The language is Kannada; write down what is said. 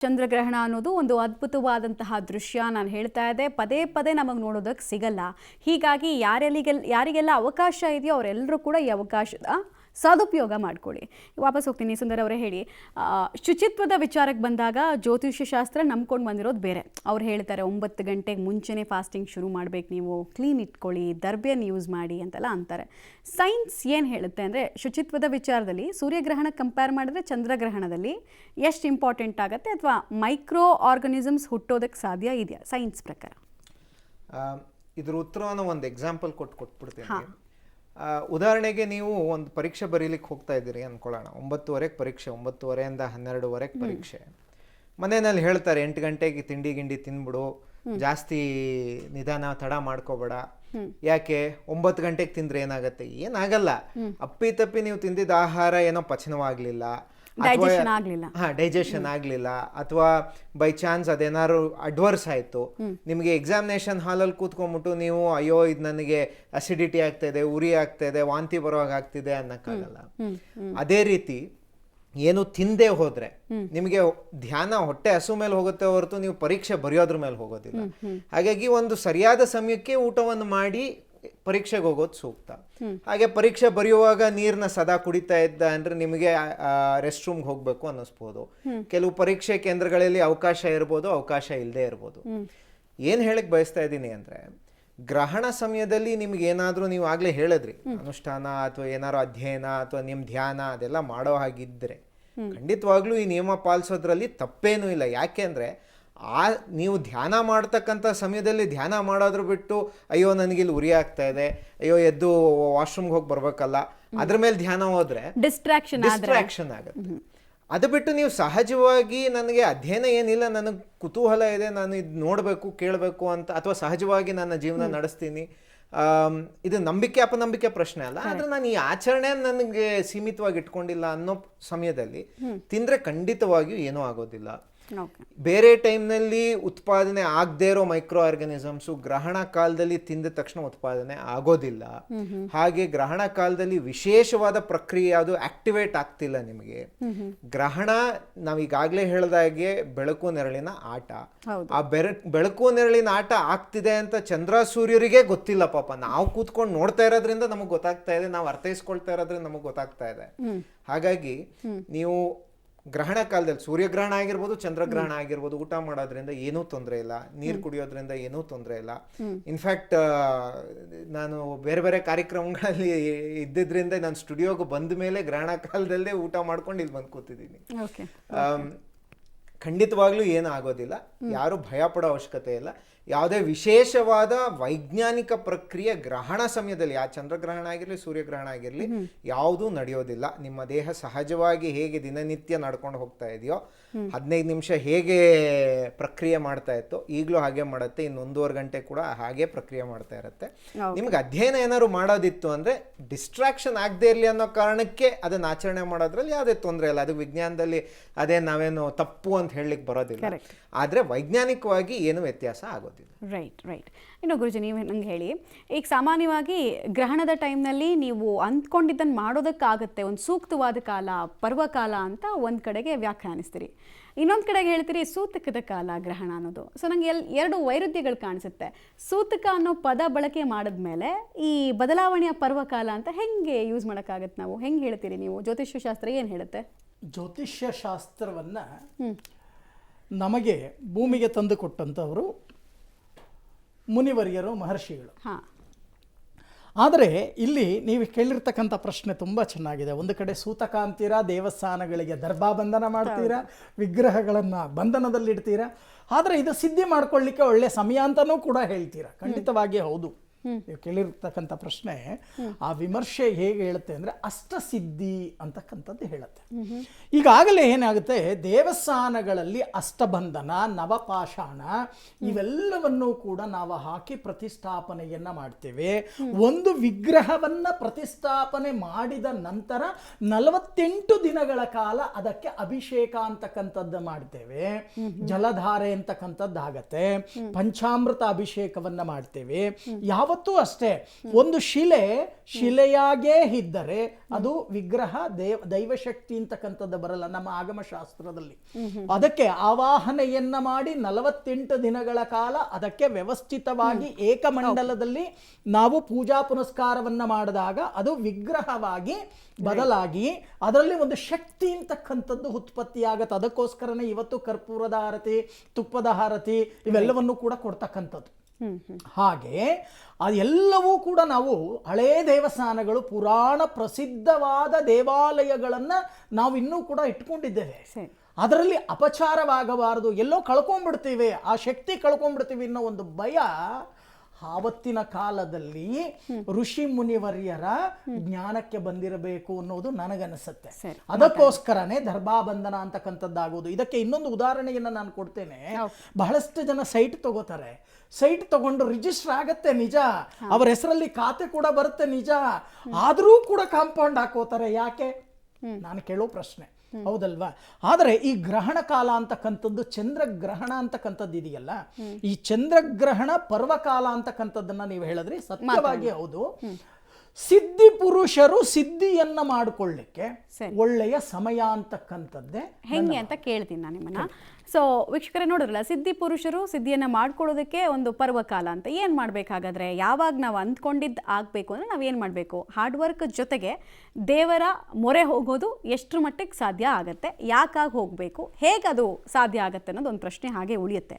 ಚಂದ್ರಗ್ರಹಣ ಅನ್ನೋದು ಒಂದು ಅದ್ಭುತವಾದಂತಹ ದೃಶ್ಯ. ನಾನು ಹೇಳ್ತಾ ಇದ್ದೆ, ಪದೇ ಪದೇ ನಮಗೆ ನೋಡೋದಕ್ಕೆ ಸಿಗಲ್ಲ. ಹೀಗಾಗಿ ಯಾರಿಗೆಲ್ಲ ಅವಕಾಶ ಇದೆಯೋ ಅವರೆಲ್ಲರೂ ಕೂಡ ಈ ಅವಕಾಶದ ಸದುಪಯೋಗ ಮಾಡ್ಕೊಳ್ಳಿ. ವಾಪಸ್ ಹೋಗ್ತೀನಿ. ಸುಂದರ್ ಅವರೇ ಹೇಳಿ, ಶುಚಿತ್ವದ ವಿಚಾರಕ್ಕೆ ಬಂದಾಗ ಜ್ಯೋತಿಷ್ಯ ಶಾಸ್ತ್ರ ನಂಬ್ಕೊಂಡು ಬಂದಿರೋದು ಬೇರೆ. ಅವ್ರು ಹೇಳ್ತಾರೆ 9 ಗಂಟೆಗೆ ಮುಂಚೆನೇ ಫಾಸ್ಟಿಂಗ್ ಶುರು ಮಾಡಬೇಕು, ನೀವು ಕ್ಲೀನ್ ಇಟ್ಕೊಳ್ಳಿ, ದರ್ಬೆಯನ್ನು ಯೂಸ್ ಮಾಡಿ ಅಂತೆಲ್ಲ ಅಂತಾರೆ. ಸೈನ್ಸ್ ಏನು ಹೇಳುತ್ತೆ ಅಂದರೆ, ಶುಚಿತ್ವದ ವಿಚಾರದಲ್ಲಿ ಸೂರ್ಯಗ್ರಹಣ ಕಂಪೇರ್ ಮಾಡಿದ್ರೆ ಚಂದ್ರಗ್ರಹಣದಲ್ಲಿ ಎಷ್ಟು ಇಂಪಾರ್ಟೆಂಟ್ ಆಗುತ್ತೆ, ಅಥವಾ ಮೈಕ್ರೋ ಆರ್ಗನಿಸಮ್ಸ್ ಹುಟ್ಟೋದಕ್ಕೆ ಸಾಧ್ಯ ಇದೆಯಾ ಸೈನ್ಸ್ ಪ್ರಕಾರ? ಇದ್ರ ಉತ್ತರವನ್ನು ಒಂದು ಎಕ್ಸಾಂಪಲ್ ಕೊಟ್ಬಿಡ್ತೀನಿ. ಉದಾಹರಣೆಗೆ ನೀವು ಒಂದು ಪರೀಕ್ಷೆ ಬರೀಲಿಕ್ಕೆ ಹೋಗ್ತಾ ಇದ್ದೀರಿ ಅಂದ್ಕೊಳ್ಳೋಣ. 9:30 ಪರೀಕ್ಷೆ, 9:30 12:00 ಪರೀಕ್ಷೆ. ಮನೆಯಲ್ಲಿ ಹೇಳ್ತಾರೆ 8 ಗಂಟೆಗೆ ತಿಂಡಿ ತಿಂದ್ಬಿಡು, ಜಾಸ್ತಿ ನಿಧಾನ ತಡ ಮಾಡ್ಕೋಬೇಡ. ಯಾಕೆ? 9 ಗಂಟೆಗೆ ತಿಂದ್ರೆ ಏನಾಗತ್ತೆ? ಏನಾಗಲ್ಲ. ಅಪ್ಪಿ ತಪ್ಪಿ ನೀವು ತಿಂದಿದ್ದ ಆಹಾರ ಏನೋ ಪಚನವಾಗ್ಲಿಲ್ಲ, ಡೈಜೆಷನ್ ಆಗ್ಲಿಲ್ಲ, ಅಥವಾ ಬೈ ಚಾನ್ಸ್ ಅದೇನಾದ್ರು ಅಡ್ವರ್ಸ್ ಆಯ್ತು, ನಿಮ್ಗೆ ಎಕ್ಸಾಮಿನೇಷನ್ ಹಾಲಲ್ಲಿ ಕೂತ್ಕೊಂಡ್ಬಿಟ್ಟು ನೀವು ಅಯ್ಯೋ ಇದು ನನಗೆ ಅಸಿಡಿಟಿ ಆಗ್ತಾ ಇದೆ, ಉರಿ ಆಗ್ತಾ ಇದೆ, ವಾಂತಿ ಬರೋವಾಗ ಆಗ್ತಿದೆ ಅನ್ನಕ್ಕಾಗಲ್ಲ. ಅದೇ ರೀತಿ ಏನು ತಿಂದೇ ಹೋದ್ರೆ ನಿಮಗೆ ಧ್ಯಾನ ಹೊಟ್ಟೆ ಹಸು ಮೇಲೆ ಹೋಗುತ್ತೆ ಹೊರತು ನೀವು ಪರೀಕ್ಷೆ ಬರೆಯೋದ್ರ ಮೇಲೆ ಹೋಗೋದಿಲ್ಲ. ಹಾಗಾಗಿ ಒಂದು ಸರಿಯಾದ ಸಮಯಕ್ಕೆ ಊಟವನ್ನು ಮಾಡಿ ಪರೀಕ್ಷೆಗೆ ಹೋಗೋದು ಸೂಕ್ತ. ಹಾಗೆ ಪರೀಕ್ಷೆ ಬರೆಯುವಾಗ ನೀರ್ನ ಸದಾ ಕುಡಿತಾ ಇದ್ದ ಅಂದ್ರೆ ನಿಮಗೆ ರೆಸ್ಟ್ ರೂಮ್ಗೆ ಹೋಗ್ಬೇಕು ಅನ್ನಿಸ್ಬೋದು. ಕೆಲವು ಪರೀಕ್ಷೆ ಕೇಂದ್ರಗಳಲ್ಲಿ ಅವಕಾಶ ಇರ್ಬೋದು, ಅವಕಾಶ ಇಲ್ಲದೆ ಇರ್ಬೋದು. ಏನ್ ಹೇಳಕ್ ಬಯಸ್ತಾ ಇದ್ದೀನಿ ಅಂದ್ರೆ, ಗ್ರಹಣ ಸಮಯದಲ್ಲಿ ನಿಮ್ಗೆ ಏನಾದ್ರೂ, ನೀವು ಆಗ್ಲೇ ಹೇಳಿದ್ರಿ ಅನುಷ್ಠಾನ ಅಥವಾ ಏನಾದ್ರು ಅಧ್ಯಯನ ಅಥವಾ ನಿಮ್ ಧ್ಯಾನ ಅದೆಲ್ಲ ಮಾಡೋ ಹಾಗಿದ್ರೆ ಖಂಡಿತವಾಗ್ಲೂ ಈ ನಿಯಮ ಪಾಲಿಸೋದ್ರಲ್ಲಿ ತಪ್ಪೇನೂ ಇಲ್ಲ. ಯಾಕೆ ಅಂದ್ರೆ ನೀವು ಧ್ಯಾನ ಮಾಡ್ತಕ್ಕಂಥ ಸಮಯದಲ್ಲಿ ಧ್ಯಾನ ಮಾಡೋದ್ರ ಬಿಟ್ಟು ಅಯ್ಯೋ ನನಗಿಲ್ಲಿ ಉರಿ ಆಗ್ತಾ ಇದೆ, ಅಯ್ಯೋ ಎದ್ದು ವಾಶ್ರೂಮ್ಗೆ ಹೋಗಿ ಬರ್ಬೇಕಲ್ಲ, ಅದ್ರ ಮೇಲೆ ಧ್ಯಾನ ಹೋದ್ರೆ ಡಿಸ್ಟ್ರಾಕ್ಷನ್ ಆಗುತ್ತೆ. ಅದು ಬಿಟ್ಟು ನೀವು ಸಹಜವಾಗಿ ನನಗೆ ಅಧ್ಯಯನ ಏನಿಲ್ಲ, ನನಗೆ ಕುತೂಹಲ ಇದೆ, ನಾನು ಇದು ನೋಡಬೇಕು ಕೇಳಬೇಕು ಅಂತ, ಅಥವಾ ಸಹಜವಾಗಿ ನನ್ನ ಜೀವನ ನಡೆಸ್ತೀನಿ, ಇದು ನಂಬಿಕೆ ಅಪನಂಬಿಕೆ ಪ್ರಶ್ನೆ ಅಲ್ಲ, ಆದ್ರೆ ನಾನು ಈ ಆಚರಣೆ ನನಗೆ ಸೀಮಿತವಾಗಿ ಇಟ್ಕೊಂಡಿಲ್ಲ ಅನ್ನೋ ಸಮಯದಲ್ಲಿ ತಿಂದ್ರೆ ಖಂಡಿತವಾಗಿಯೂ ಏನೂ ಆಗೋದಿಲ್ಲ. ಬೇರೆ ಟೈಮ್ನಲ್ಲಿ ಉತ್ಪಾದನೆ ಆಗದೇ ಇರೋ ಮೈಕ್ರೋ ಆರ್ಗನಿಸಮ್ಸು ಗ್ರಹಣ ಕಾಲದಲ್ಲಿ ತಿಂದ ತಕ್ಷಣ ಉತ್ಪಾದನೆ ಆಗೋದಿಲ್ಲ. ಹಾಗೆ ಗ್ರಹಣ ಕಾಲದಲ್ಲಿ ವಿಶೇಷವಾದ ಪ್ರಕ್ರಿಯೆ ಅದು ಆಕ್ಟಿವೇಟ್ ಆಗ್ತಿಲ್ಲ ನಿಮಗೆ. ಗ್ರಹಣ ನಾವೀಗಾಗಲೇ ಹೇಳ್ದಾಗೆ ಬೆಳಕು ನೆರಳಿನ ಆಟ. ಆ ಬೆಳಕು ನೆರಳಿನ ಆಟ ಆಗ್ತಿದೆ ಅಂತ ಚಂದ್ರ ಸೂರ್ಯರಿಗೆ ಗೊತ್ತಿಲ್ಲ ಪಾಪ. ನಾವು ಕೂತ್ಕೊಂಡು ನೋಡ್ತಾ ಇರೋದ್ರಿಂದ ನಮಗ್ ಗೊತ್ತಾಗ್ತಾ ಇದೆ, ನಾವು ಅರ್ಥೈಸ್ಕೊಳ್ತಾ ಇರೋದ್ರಿಂದ ನಮಗ್ ಗೊತ್ತಾಗ್ತಾ ಇದೆ. ಹಾಗಾಗಿ ನೀವು ಗ್ರಹಣ ಕಾಲದಲ್ಲಿ ಸೂರ್ಯಗ್ರಹಣ ಆಗಿರ್ಬೋದು, ಚಂದ್ರಗ್ರಹಣ ಆಗಿರ್ಬೋದು, ಊಟ ಮಾಡೋದ್ರಿಂದ ಏನೂ ತೊಂದರೆ ಇಲ್ಲ, ನೀರು ಕುಡಿಯೋದ್ರಿಂದ ಏನೂ ತೊಂದರೆ ಇಲ್ಲ. ಇನ್ಫ್ಯಾಕ್ಟ್ ನಾನು ಬೇರೆ ಬೇರೆ ಕಾರ್ಯಕ್ರಮಗಳಲ್ಲಿ ಇದ್ದಿದ್ರಿಂದ ನಾನು ಸ್ಟುಡಿಯೋಗೆ ಬಂದ ಮೇಲೆ ಗ್ರಹಣ ಕಾಲದಲ್ಲೇ ಊಟ ಮಾಡ್ಕೊಂಡು ಇಲ್ಲಿ ಬಂದು ಕೂತಿದ್ದೀನಿ. ಖಂಡಿತವಾಗ್ಲೂ ಏನೂ ಆಗೋದಿಲ್ಲ, ಯಾರು ಭಯ ಪಡೋ ಅವಶ್ಯಕತೆ ಇಲ್ಲ. ಯಾವುದೇ ವಿಶೇಷವಾದ ವೈಜ್ಞಾನಿಕ ಪ್ರಕ್ರಿಯೆ ಗ್ರಹಣ ಸಮಯದಲ್ಲಿ, ಆ ಚಂದ್ರಗ್ರಹಣ ಆಗಿರಲಿ ಸೂರ್ಯಗ್ರಹಣ ಆಗಿರಲಿ, ಯಾವುದೂ ನಡೆಯೋದಿಲ್ಲ. ನಿಮ್ಮ ದೇಹ ಸಹಜವಾಗಿ ಹೇಗೆ ದಿನನಿತ್ಯ ನಡ್ಕೊಂಡು ಹೋಗ್ತಾ ಇದೆಯೋ, 15 ನಿಮಿಷ ಹೇಗೆ ಪ್ರಕ್ರಿಯೆ ಮಾಡ್ತಾ ಇತ್ತು ಈಗಲೂ ಹಾಗೆ ಮಾಡುತ್ತೆ. ಇನ್ನು 1.5 ಗಂಟೆ ಕೂಡ ಹಾಗೆ ಪ್ರಕ್ರಿಯೆ ಮಾಡ್ತಾ ಇರುತ್ತೆ. ನಿಮ್ಗೆ ಅಧ್ಯಯನ ಏನಾದ್ರು ಮಾಡೋದಿತ್ತು ಅಂದ್ರೆ ಡಿಸ್ಟ್ರಾಕ್ಷನ್ ಆಗದೆ ಇರಲಿ ಅನ್ನೋ ಕಾರಣಕ್ಕೆ ಅದನ್ನ ಆಚರಣೆ ಮಾಡೋದ್ರಲ್ಲಿ ಯಾವುದೇ ತೊಂದರೆ ಇಲ್ಲ. ಅದು ವಿಜ್ಞಾನದಲ್ಲಿ ಅದೇ ನಾವೇನು ತಪ್ಪು ಅಂತ ಹೇಳಲಿಕ್ಕೆ ಬರೋದಿಲ್ಲ, ಆದ್ರೆ ವೈಜ್ಞಾನಿಕವಾಗಿ ಏನು ವ್ಯತ್ಯಾಸ ಆಗೋದಿಲ್ಲ. ರೈಟ್. ಇನ್ನು ಗುರುಜಿ, ನೀವು ನಂಗೆ ಹೇಳಿ, ಈಗ ಸಾಮಾನ್ಯವಾಗಿ ಗ್ರಹಣದ ಟೈಮ್ನಲ್ಲಿ ನೀವು ಅಂದ್ಕೊಂಡಿದ್ದನ್ನು ಮಾಡೋದಕ್ಕಾಗತ್ತೆ, ಒಂದು ಸೂಕ್ತವಾದ ಕಾಲ, ಪರ್ವಕಾಲ ಅಂತ ಒಂದು ಕಡೆಗೆ ವ್ಯಾಖ್ಯಾನಿಸ್ತೀರಿ, ಇನ್ನೊಂದು ಕಡೆಗೆ ಹೇಳ್ತೀರಿ ಸೂತಕದ ಕಾಲ ಗ್ರಹಣ ಅನ್ನೋದು. ಸೊ ನಂಗೆ ಎರಡು ವೈರುಧ್ಯಗಳು ಕಾಣಿಸುತ್ತೆ. ಸೂತಕ ಅನ್ನೋ ಪದ ಬಳಕೆ ಮಾಡಿದ್ಮೇಲೆ ಈ ಬದಲಾವಣೆಯ ಪರ್ವಕಾಲ ಅಂತ ಹೆಂಗೆ ಯೂಸ್ ಮಾಡೋಕ್ಕಾಗತ್ತೆ? ನಾವು ಹೆಂಗೆ ಹೇಳ್ತೀರಿ ನೀವು? ಜ್ಯೋತಿಷ್ಯ ಶಾಸ್ತ್ರ ಏನು ಹೇಳುತ್ತೆ? ಜ್ಯೋತಿಷ್ಯ ಶಾಸ್ತ್ರವನ್ನು ನಮಗೆ ಭೂಮಿಗೆ ತಂದು ಕೊಟ್ಟಂಥವರು ಮುನಿವರ್ಯರು, ಮಹರ್ಷಿಗಳು. ಆದರೆ ಇಲ್ಲಿ ನೀವು ಕೇಳಿರ್ತಕ್ಕಂಥ ಪ್ರಶ್ನೆ ತುಂಬ ಚೆನ್ನಾಗಿದೆ. ಒಂದು ಕಡೆ ಸೂತಕ ಅಂತೀರಾ, ದೇವಸ್ಥಾನಗಳಿಗೆ ದರ್ಬಾ ಬಂಧನ ಮಾಡ್ತೀರಾ, ವಿಗ್ರಹಗಳನ್ನು ಬಂಧನದಲ್ಲಿಡ್ತೀರಾ, ಆದರೆ ಇದು ಸಿದ್ಧಿ ಮಾಡ್ಕೊಳ್ಳಿಕ್ಕೆ ಒಳ್ಳೆ ಸಮಯ ಅಂತಲೂ ಕೂಡ ಹೇಳ್ತೀರಾ. ಖಂಡಿತವಾಗಿ ಹೌದು. ನೀವು ಕೇಳಿರ್ತಕ್ಕಂಥ ಪ್ರಶ್ನೆ, ಆ ವಿಮರ್ಶೆ ಹೇಗೆ ಹೇಳುತ್ತೆ ಅಂದರೆ ಅಷ್ಟಸಿದ್ಧಿ ಅಂತಕ್ಕಂಥದ್ದು ಹೇಳುತ್ತೆ. ಈಗಾಗಲೇ ಏನಾಗುತ್ತೆ, ದೇವಸ್ಥಾನಗಳಲ್ಲಿ ಅಷ್ಟಬಂಧನ, ನವಪಾಷಾಣ ಇವೆಲ್ಲವನ್ನೂ ಕೂಡ ನಾವು ಹಾಕಿ ಪ್ರತಿಷ್ಠಾಪನೆಯನ್ನ ಮಾಡ್ತೇವೆ. ಒಂದು ವಿಗ್ರಹವನ್ನ ಪ್ರತಿಷ್ಠಾಪನೆ ಮಾಡಿದ ನಂತರ 48 ದಿನಗಳ ಕಾಲ ಅದಕ್ಕೆ ಅಭಿಷೇಕ ಅಂತಕ್ಕಂಥದ್ದು ಮಾಡ್ತೇವೆ, ಜಲಧಾರೆ ಅಂತಕ್ಕಂಥದ್ದು ಆಗತ್ತೆ, ಪಂಚಾಮೃತ ಅಭಿಷೇಕವನ್ನ ಮಾಡ್ತೇವೆ. ಯಾವ ಯಾವತ್ತೂ ಅಷ್ಟೇ ಒಂದು ಶಿಲೆಯಾಗೇ ಇದ್ದರೆ ಅದು ವಿಗ್ರಹ ದೈವಶಕ್ತಿ ಅಂತಕ್ಕಂಥದ್ದು ಬರಲ್ಲ ನಮ್ಮ ಆಗಮಶಾಸ್ತ್ರದಲ್ಲಿ. ಅದಕ್ಕೆ ಆವಾಹನೆಯನ್ನ ಮಾಡಿ 48 ದಿನಗಳ ಕಾಲ ಅದಕ್ಕೆ ವ್ಯವಸ್ಥಿತವಾಗಿ ಏಕಮಂಡಲದಲ್ಲಿ ನಾವು ಪೂಜಾ ಪುನಸ್ಕಾರವನ್ನ ಮಾಡಿದಾಗ ಅದು ವಿಗ್ರಹವಾಗಿ ಬದಲಾಗಿ ಅದರಲ್ಲಿ ಒಂದು ಶಕ್ತಿ ಅಂತಕ್ಕಂಥದ್ದು ಉತ್ಪತ್ತಿಯಾಗತ್ತೆ. ಅದಕ್ಕೋಸ್ಕರನೇ ಇವತ್ತು ಕರ್ಪೂರದ ಆರತಿ, ತುಪ್ಪದ ಆರತಿ ಇವೆಲ್ಲವನ್ನೂ ಕೂಡ ಕೊಡ್ತಕ್ಕಂಥದ್ದು. ಹಾಗೆ ಅದೆಲ್ಲವೂ ಕೂಡ ನಾವು ಹಳೇ ದೇವಸ್ಥಾನಗಳು, ಪುರಾಣ ಪ್ರಸಿದ್ಧವಾದ ದೇವಾಲಯಗಳನ್ನ ನಾವು ಇನ್ನೂ ಕೂಡ ಇಟ್ಕೊಂಡಿದ್ದೇವೆ. ಅದರಲ್ಲಿ ಅಪಚಾರವಾಗಬಾರದು, ಎಲ್ಲೋ ಕಳ್ಕೊಂಡ್ಬಿಡ್ತೀವಿ, ಆ ಶಕ್ತಿ ಕಳ್ಕೊಂಡ್ಬಿಡ್ತೀವಿ ಅನ್ನೋ ಒಂದು ಭಯ ಆವತ್ತಿನ ಕಾಲದಲ್ಲಿ ಋಷಿ ಮುನಿವರ್ಯರ ಜ್ಞಾನಕ್ಕೆ ಬಂದಿರಬೇಕು ಅನ್ನೋದು ನನಗನ್ನಿಸುತ್ತೆ. ಅದಕ್ಕೋಸ್ಕರನೇ ದರ್ಭಾಬಂಧನ ಅಂತಕ್ಕಂಥದ್ದಾಗೋದು. ಇದಕ್ಕೆ ಇನ್ನೊಂದು ಉದಾಹರಣೆಯನ್ನು ನಾನು ಕೊಡ್ತೇನೆ. ಬಹಳಷ್ಟು ಜನ ಸೈಟ್ ತಗೋತಾರೆ, ಸೈಟ್ ತಗೊಂಡು ರಿಜಿಸ್ಟರ್ ಆಗತ್ತೆ ನಿಜ, ಅವರ ಹೆಸರಲ್ಲಿ ಖಾತೆ ಕೂಡ ಬರುತ್ತೆ ನಿಜ, ಆದರೂ ಕೂಡ ಕಾಂಪೌಂಡ್ ಹಾಕೋತಾರೆ. ಯಾಕೆ? ನಾನು ಕೇಳೋ ಪ್ರಶ್ನೆ, ಹೌದಲ್ವಾ? ಆದರೆ ಈ ಗ್ರಹಣ ಕಾಲ ಅಂತಕ್ಕಂಥದ್ದು, ಚಂದ್ರಗ್ರಹಣ ಅಂತಕ್ಕಂಥದ್ದು ಇದೆಯಲ್ಲ, ಈ ಚಂದ್ರಗ್ರಹಣ ಪರ್ವಕಾಲ ಅಂತಕ್ಕಂಥದ್ದನ್ನ ನೀವು ಹೇಳಿದ್ರಿ, ಸತ್ಯವಾಗಿ ಹೌದು. ಸಿದ್ಧಿ ಪುರುಷರು ಸಿದ್ಧಿಯನ್ನ ಮಾಡಿಕೊಳ್ಳಿಕ್ಕೆ ಒಳ್ಳೆಯ ಸಮಯ ಅಂತಕ್ಕಂಥದ್ದೇ ಹೆಂಗೆ ಅಂತ ಕೇಳ್ತೀನಿ ನಾನು ನಿಮ್ಮನ್ನ. ಸೊ ವೀಕ್ಷಕರೇ ನೋಡಿದ್ರಲ್ಲ, ಸಿದ್ಧಿ ಪುರುಷರು ಸಿದ್ಧಿಯನ್ನು ಮಾಡ್ಕೊಳ್ಳೋದಕ್ಕೆ ಒಂದು ಪರ್ವಕಾಲ ಅಂತ. ಏನು ಮಾಡಬೇಕಾಗಾದ್ರೆ, ಯಾವಾಗ ನಾವು ಅಂದ್ಕೊಂಡಿದ್ದು ಆಗಬೇಕು ಅಂದರೆ ನಾವು ಏನು ಮಾಡಬೇಕು? ಹಾರ್ಡ್ ವರ್ಕ್ ಜೊತೆಗೆ ದೇವರ ಮೊರೆ ಹೋಗೋದು ಎಷ್ಟರ ಮಟ್ಟಿಗೆ ಸಾಧ್ಯ ಆಗುತ್ತೆ, ಯಾಕಾಗಿ ಹೋಗಬೇಕು, ಹೇಗದು ಸಾಧ್ಯ ಆಗುತ್ತೆ ಅನ್ನೋದು ಒಂದು ಪ್ರಶ್ನೆ ಹಾಗೆ ಉಳಿಯುತ್ತೆ.